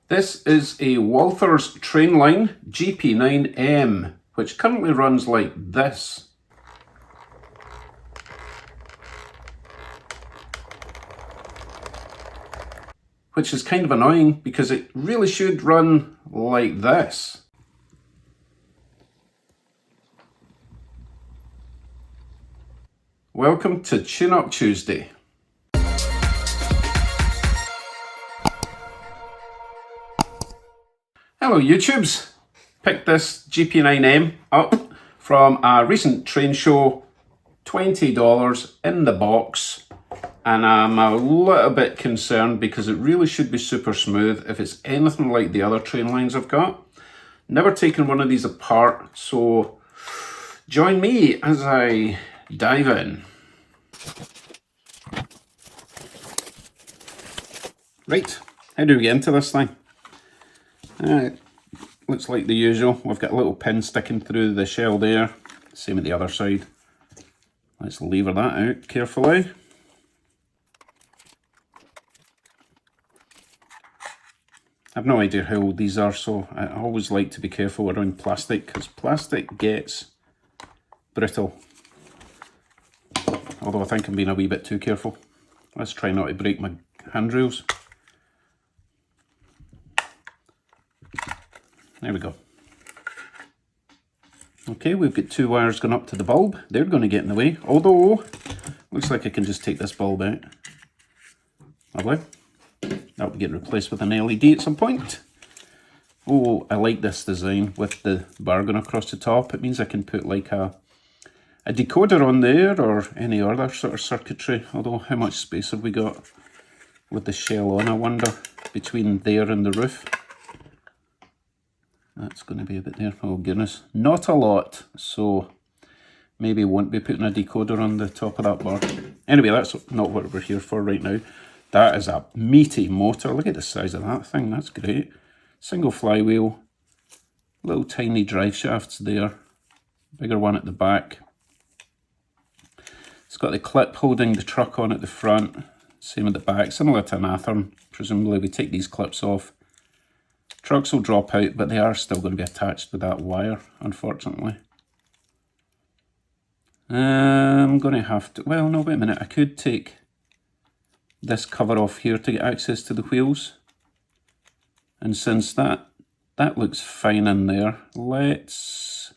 This is a Walthers Trainline GP9M, which currently runs like this. Which is kind of annoying because it really should run like this. Welcome to Tune Up Tuesday. Hello YouTubes! Picked this GP9M up from a recent train show, $20 in the box, and I'm a little bit concerned because it really should be super smooth if it's anything like the other train lines I've got. Never taken one of these apart, so join me as I dive in. Right, how do we get into this thing? Looks like the usual. We've got a little pin sticking through the shell there. Same at the other side. Let's lever that out carefully. I've no idea how old these are, so I always like to be careful around plastic because plastic gets brittle. Although I think I'm being a wee bit too careful. Let's try not to break my handrails. There we go. Okay, we've got two wires going up to the bulb. They're going to get in the way, although looks like I can just take this bulb out. Lovely. That will get replaced with an LED at some point. Oh, I like this design with the bar going across the top. It means I can put like a decoder on there or any other sort of circuitry. Although, how much space have we got with the shell on, I wonder, between there and the roof? That's going to be a bit there. Oh goodness, not a lot. So maybe won't be putting a decoder on the top of that bar. Anyway, that's not what we're here for right now. That is a meaty motor. Look at the size of that thing. That's great. Single flywheel, little tiny drive shafts there, bigger one at the back. It's got the clip holding the truck on at the front, same at the back, similar to an Athearn. Presumably we take these clips off. Trucks will drop out, but they are still going to be attached with that wire, unfortunately. I'm going to have to, well, no, wait a minute. I could take this cover off here to get access to the wheels. And since that looks fine in there, let's...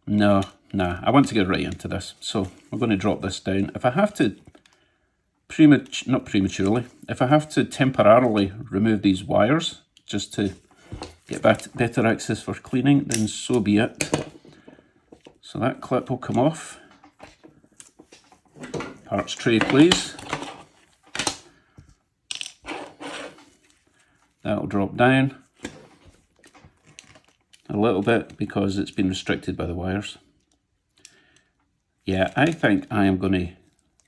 No, I want to get right into this. So we're going to drop this down. If I have to not prematurely, if I have to temporarily remove these wires just to get better access for cleaning, then so be it. So that clip will come off. Parts tray, please. That'll drop down a little bit because it's been restricted by the wires. Yeah, I think I am going to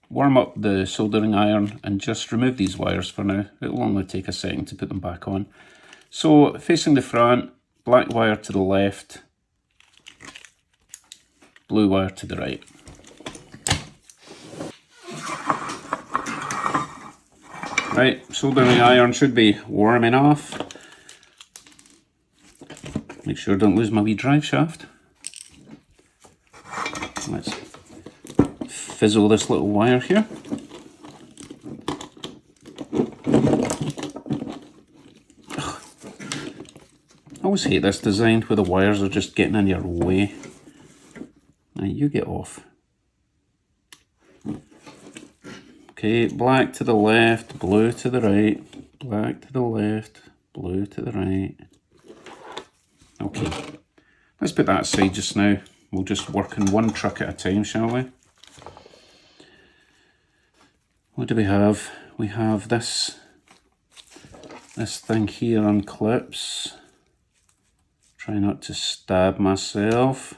warm up the soldering iron and just remove these wires for now. It'll only take a second to put them back on. So facing the front, black wire to the left, blue wire to the right. Right, soldering iron should be warming off. Make sure I don't lose my wee drive shaft. Let's fizzle this little wire here. Ugh. I always hate this design where the wires are just getting in your way. Now you get off. Okay, black to the left, blue to the right, black to the left, blue to the right. Okay, let's put that aside just now. We'll just work on one truck at a time, shall we? What do we have? We have this thing here on clips. Try not to stab myself.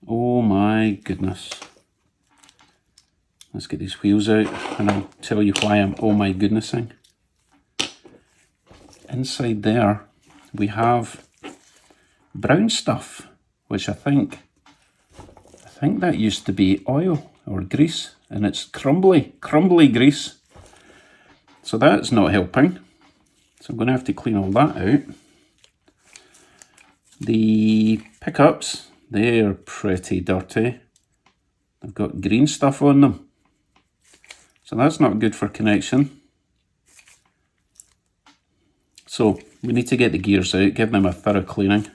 Oh my goodness. Let's get these wheels out and I'll tell you why I'm oh my goodnessing. Inside there we have brown stuff, which I think think that used to be oil or grease, and it's crumbly grease. So that's not helping. So I'm going to have to clean all that out. The pickups, they're pretty dirty. They've got green stuff on them. So that's not good for connection. So we need to get the gears out, give them a thorough cleaning.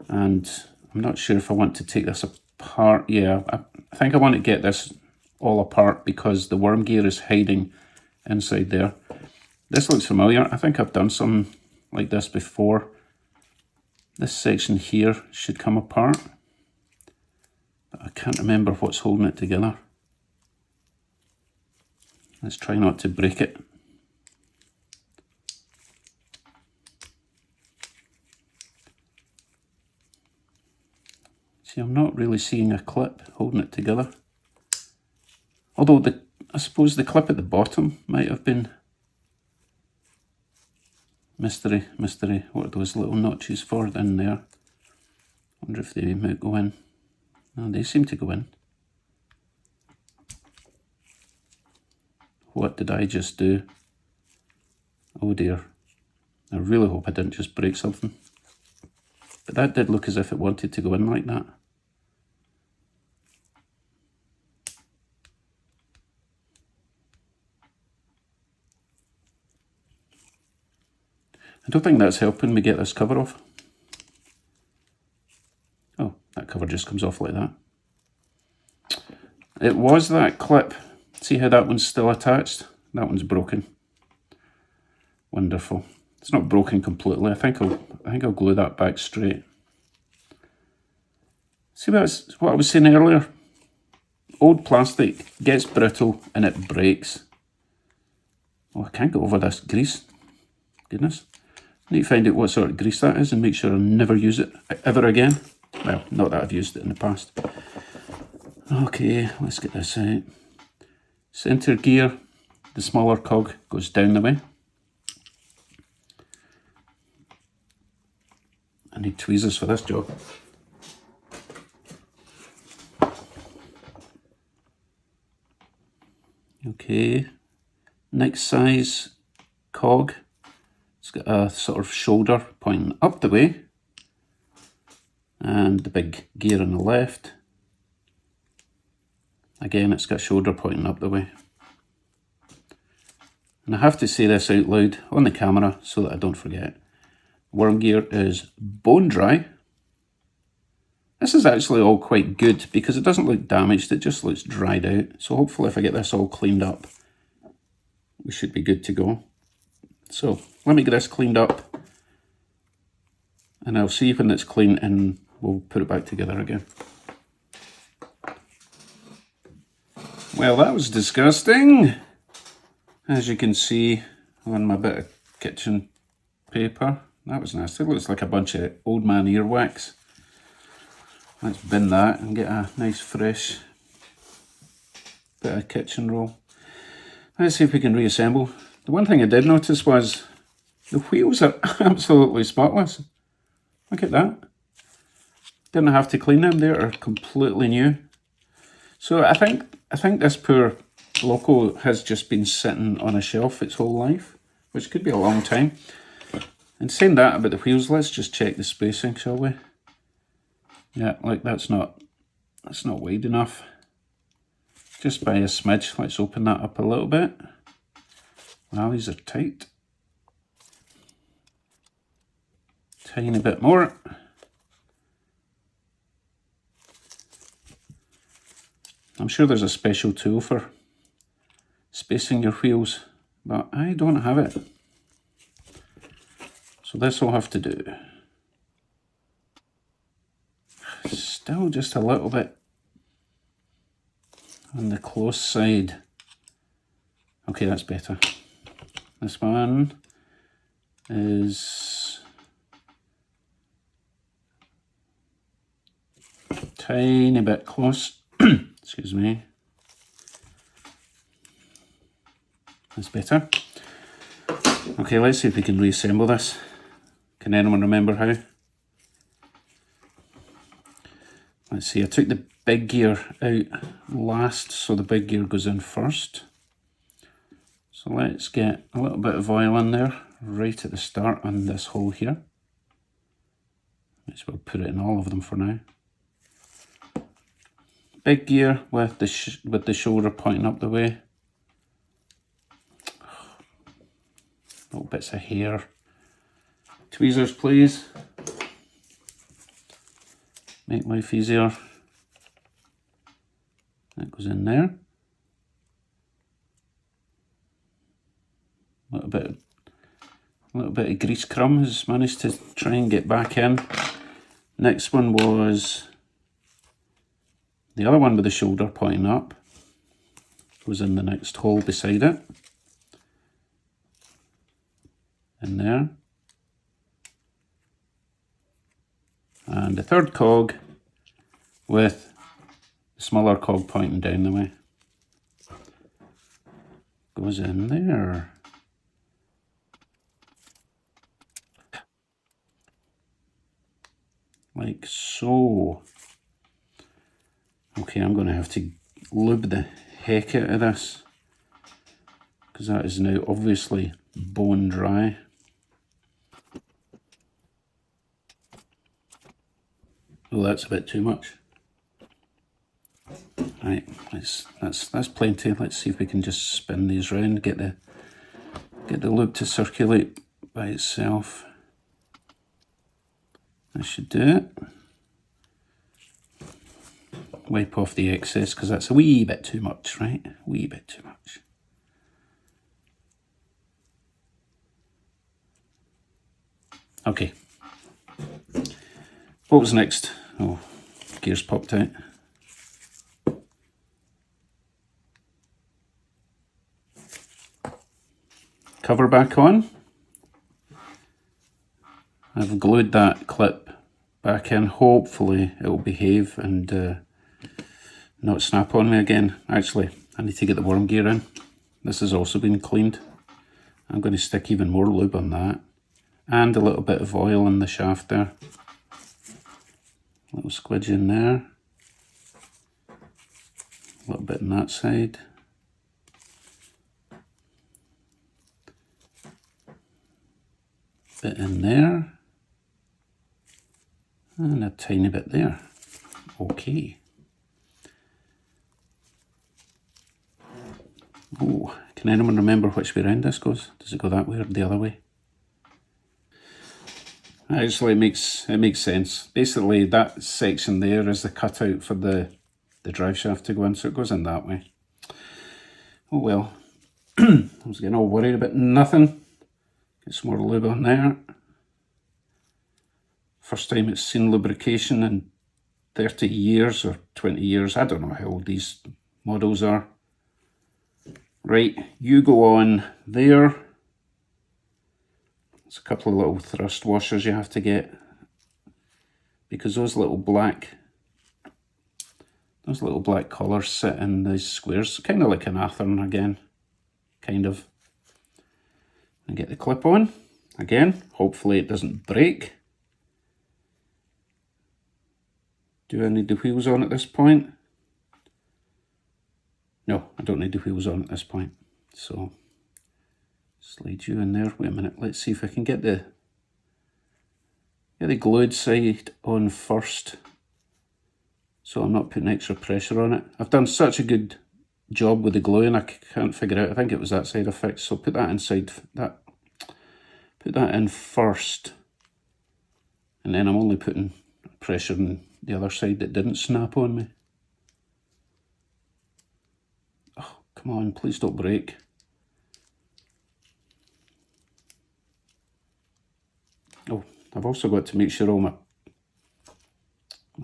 And I'm not sure if I want to take this apart. Yeah, I think I want to get this all apart because the worm gear is hiding inside there. This looks familiar. I think I've done something like this before. This section here should come apart, but I can't remember what's holding it together. Let's try not to break it. See, I'm not really seeing a clip holding it together. Although I suppose the clip at the bottom might have been mystery. What are those little notches for in there? Wonder if they might go in. No, they seem to go in. What did I just do? Oh dear. I really hope I didn't just break something. But that did look as if it wanted to go in like that. I don't think that's helping me get this cover off. Oh, that cover just comes off like that. It was that clip. See how that one's still attached? That one's broken. Wonderful. It's not broken completely. I think I'll glue that back straight. See, that's what I was saying earlier. Old plastic gets brittle and it breaks. Oh, I can't get over this grease. Goodness. I need to find out what sort of grease that is and make sure I never use it ever again. Well, not that I've used it in the past. Okay, let's get this out. Centre gear, the smaller cog goes down the way. I need tweezers for this job. Okay, next size cog. It's got a sort of shoulder pointing up the way. And the big gear on the left. Again, it's got a shoulder pointing up the way. And I have to say this out loud on the camera so that I don't forget. Worm gear is bone dry. This is actually all quite good because it doesn't look damaged, it just looks dried out. So hopefully if I get this all cleaned up, we should be good to go. So let me get this cleaned up and I'll see when it's clean and we'll put it back together again. Well, that was disgusting. As you can see on my bit of kitchen paper, that was nasty. It looks like a bunch of old man earwax. Let's bin that and get a nice fresh bit of kitchen roll. Let's see if we can reassemble. The one thing I did notice was the wheels are absolutely spotless. Look at that. Didn't have to clean them, they are completely new. So I think this poor loco has just been sitting on a shelf its whole life, which could be a long time. And saying that about the wheels, let's just check the spacing, shall we? Yeah, like that's not wide enough. Just by a smidge. Let's open that up a little bit. Wow, these are tight. Tiny bit more. I'm sure there's a special tool for spacing your wheels, but I don't have it. So this will have to do. Still just a little bit on the close side. Okay, that's better. This one is tiny bit close. Excuse me. That's better. Okay, let's see if we can reassemble this. Can anyone remember how? Let's see, I took the big gear out last, so the big gear goes in first. So let's get a little bit of oil in there right at the start on this hole here. Might as well put it in all of them for now. Big gear with the shoulder pointing up the way. Little bits of hair. Tweezers, please. Make life easier. That goes in there. A little bit of grease crumb has managed to try and get back in. Next one was the other one with the shoulder pointing up. Goes in the next hole beside it. In there. And the third cog with the smaller cog pointing down the way. Goes in there. Like so. Okay, I'm going to have to lube the heck out of this, because that is now obviously bone dry. Oh, that's a bit too much. Right, that's plenty. Let's see if we can just spin these round, get the lube to circulate by itself. That should do it. Wipe off the excess, because that's a wee bit too much, right? A wee bit too much. Okay. What was next? Oh, gears popped out. Cover back on. I've glued that clip back in. Hopefully it will behave and not snap on me again. Actually, I need to get the worm gear in. This has also been cleaned. I'm going to stick even more lube on that. And a little bit of oil in the shaft there. A little squidge in there. A little bit on that side. Bit in there. And a tiny bit there. Okay. Oh, can anyone remember which way round this goes? Does it go that way or the other way? Actually, it makes sense. Basically, that section there is the cutout for the drive shaft to go in, so it goes in that way. Oh well. I was getting all worried about nothing. Get some more lube on there. First time it's seen lubrication in 30 years or 20 years. I don't know how old these models are. Right, you go on there. There's a couple of little thrust washers you have to get, because those little black collars sit in these squares, kind of like an Athearn again, kind of. And get the clip on again. Hopefully it doesn't break. Do I need the wheels on at this point? No, I don't need the wheels on at this point. So slide you in there. Wait a minute. Let's see if I can get the glued side on first, so I'm not putting extra pressure on it. I've done such a good job with the gluing, I can't figure out. I think it was that side I fixed. So put that inside. Put that in first, and then I'm only putting pressure on the other side that didn't snap on me. Oh, come on, please don't break. Oh, I've also got to make sure all my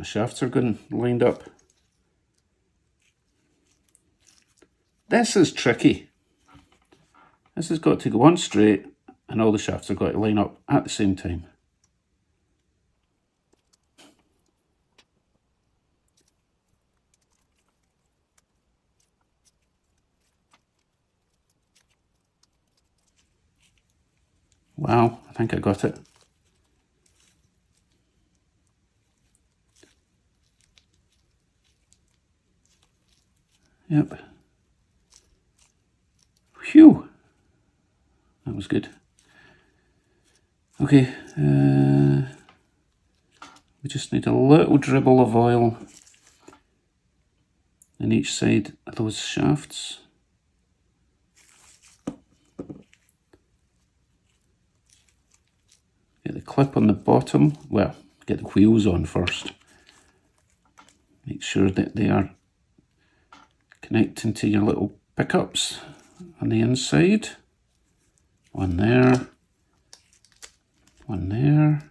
shafts are going lined up. This is tricky. This has got to go on straight, and all the shafts have got to line up at the same time. Wow, I think I got it. Yep. Phew. That was good. Okay. We just need a little dribble of oil on each side of those shafts. Get the clip on the bottom. Well, get the wheels on first. Make sure that they are connecting to your little pickups on the inside. One there. One there.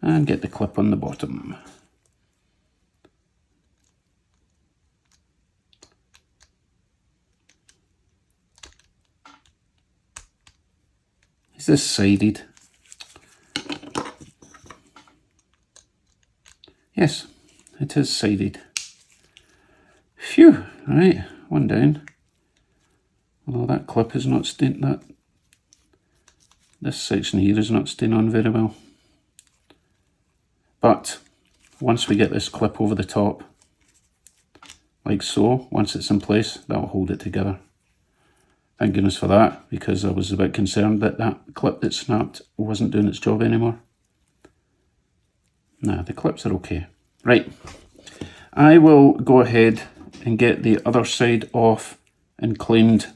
And get the clip on the bottom. Is this sided? Yes, it is sided. Phew, right, one down. Although that clip is not staying, this section here is not staying on very well. But once we get this clip over the top, like so, once it's in place, that will hold it together. Thank goodness for that, because I was a bit concerned that that clip that snapped wasn't doing its job anymore. Nah, the clips are okay. Right, I will go ahead and get the other side off and cleaned,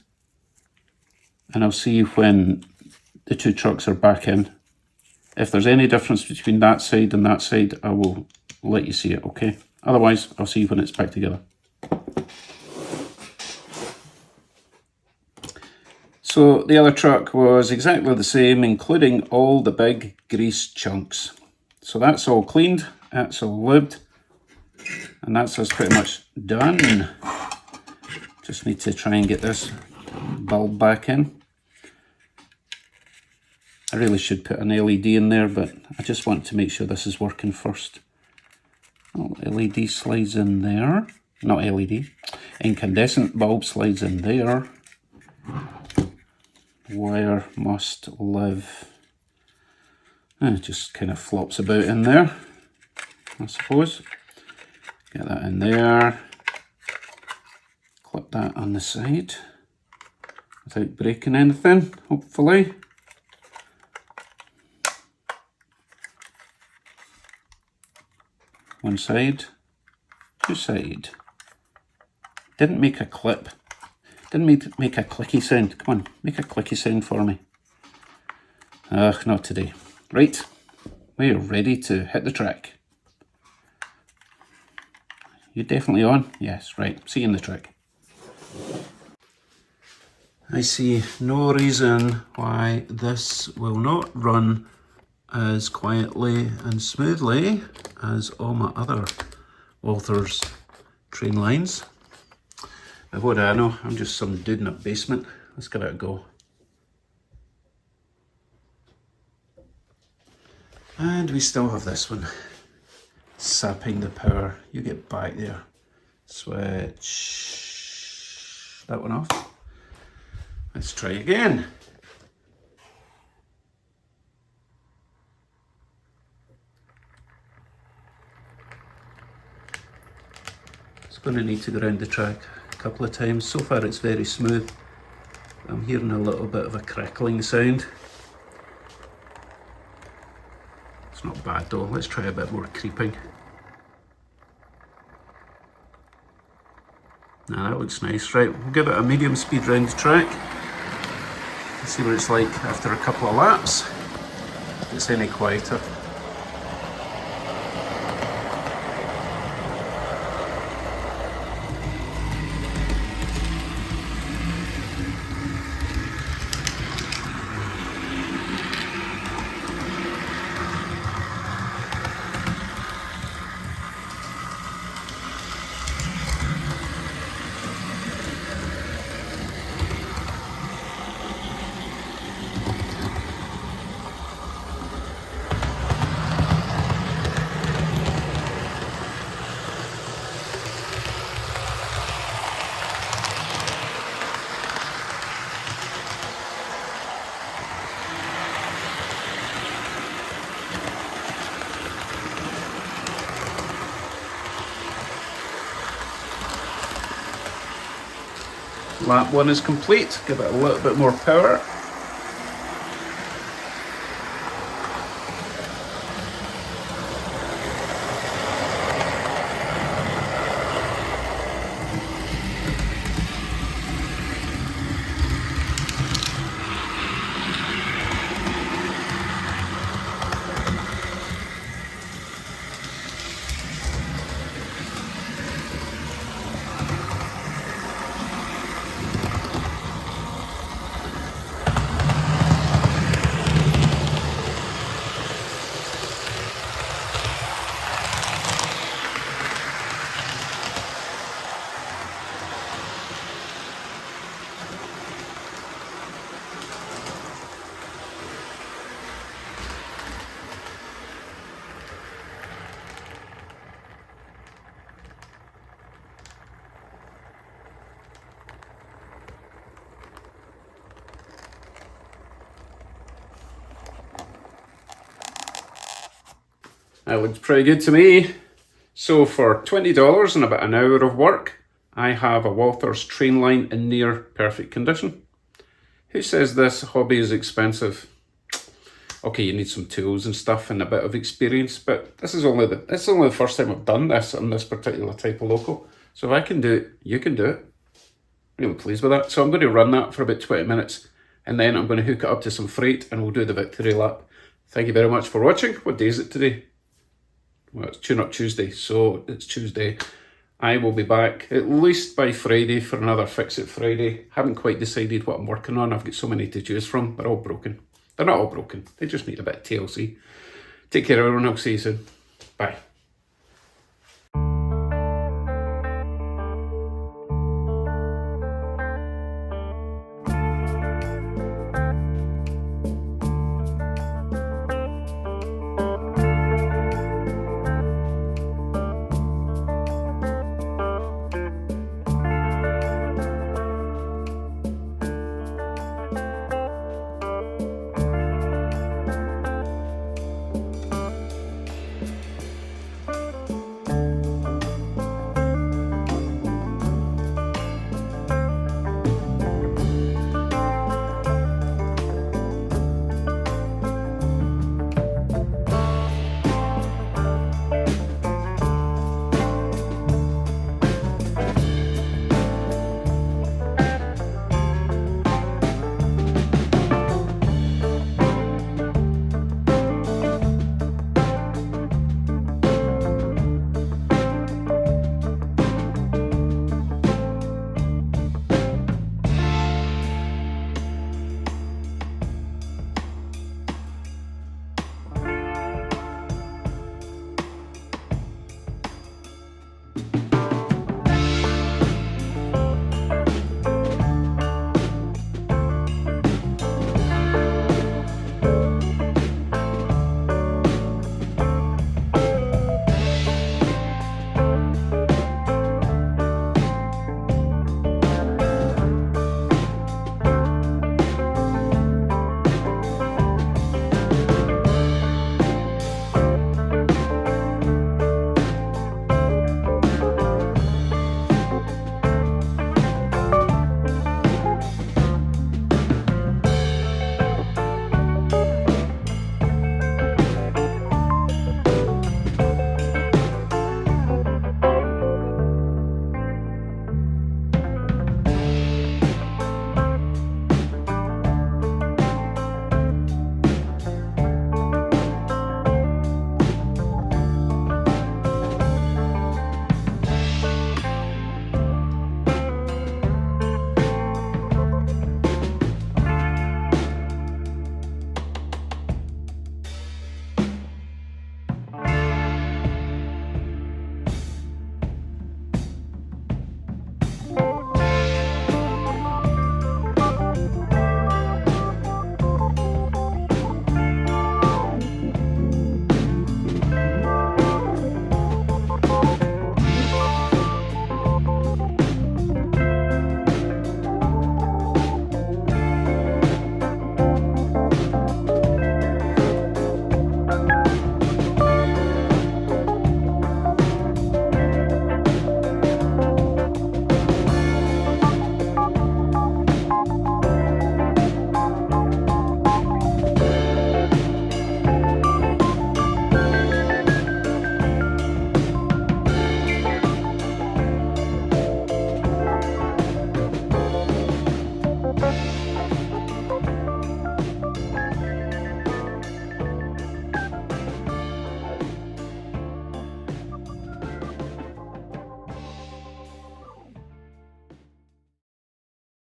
and I'll see when the two trucks are back in. If there's any difference between that side and that side, I will let you see it, okay? Otherwise, I'll see you when it's back together. So the other truck was exactly the same, including all the big grease chunks. So that's all cleaned, that's all lubed, and that's us pretty much done. Just need to try and get this bulb back in. I really should put an LED in there, but I just want to make sure this is working first. Oh, LED slides in there. Not LED. Incandescent bulb slides in there. Wire must live. It just kind of flops about in there, I suppose. Get that in there. Clip that on the side without breaking anything, hopefully. One side, two side. Didn't make a clip. Didn't make a clicky sound. Come on, make a clicky sound for me. Ugh, not today. Right, we are ready to hit the track. You definitely on? Yes, right. See you in the track. I see no reason why this will not run as quietly and smoothly as all my other Walthers train lines. But what do I know? I'm just some dude in a basement. Let's give it a go. And we still have this one. Sapping the power. You get back there. Switch that one off. Let's try again. It's going to need to go around the track a couple of times. So far it's very smooth. I'm hearing a little bit of a crackling sound. It's not bad though. Let's try a bit more creeping. Now that looks nice. Right, we'll give it a medium speed round the track. Let's see what it's like after a couple of laps. If it's any quieter. Lap 1 is complete. Give it a little bit more power. That looks pretty good to me. So for $20 and about an hour of work, I have a Walthers Trainline in near perfect condition. Who says this hobby is expensive? Okay, you need some tools and stuff and a bit of experience, but this is only the first time I've done this on this particular type of loco. So if I can do it, you can do it. Really pleased with that. So I'm going to run that for about 20 minutes and then I'm going to hook it up to some freight and we'll do the victory lap. Thank you very much for watching. What day is it today? Well, it's Tune Up Tuesday, so it's Tuesday. I will be back at least by Friday for another Fix It Friday. Haven't quite decided what I'm working on. I've got so many to choose from. They're all broken. They're not all broken. They just need a bit of TLC. Take care everyone. I'll see you soon. Bye.